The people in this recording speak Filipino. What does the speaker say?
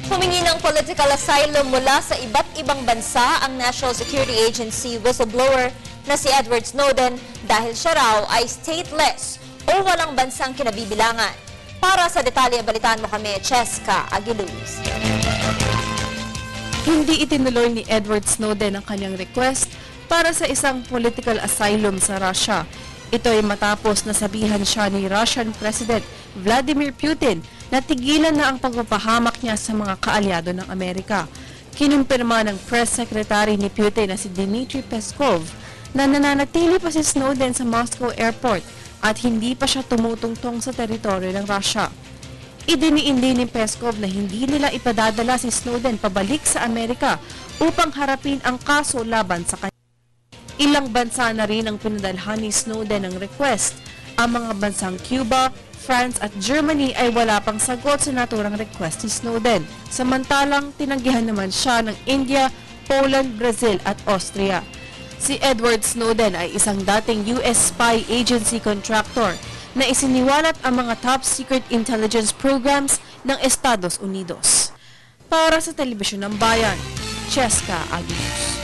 Humingi ng political asylum mula sa iba't ibang bansa ang National Security Agency whistleblower na si Edward Snowden dahil siya raw ay stateless o walang bansang kinabibilangan. Para sa detalye, balitaan mo kami, Cheska Aguiluz. Hindi itinuloy ni Edward Snowden ang kanyang request para sa isang political asylum sa Russia. Ito ay matapos na sabihan siya ni Russian President Vladimir Putin na tigilan na ang pagpapahamak niya sa mga kaalyado ng Amerika. Kinumpirma ng press secretary ni Putin na si Dmitry Peskov na nananatili pa si Snowden sa Moscow Airport at hindi pa siya tumutungtong sa teritoryo ng Russia. Idiniindi ni Peskov na hindi nila ipadadala si Snowden pabalik sa Amerika upang harapin ang kaso laban sa kanya. Ilang bansa na rin ang pinadalhan ni Snowden ng request. Ang mga bansang Cuba, France at Germany ay wala pang sagot sa naturang request ni Snowden. Samantalang tinanggihan naman siya ng India, Poland, Brazil at Austria. Si Edward Snowden ay isang dating US spy agency contractor na isiniwalat ang mga top-secret intelligence programs ng Estados Unidos. Para sa Telebisyon ng Bayan, Cheska Aguiluz.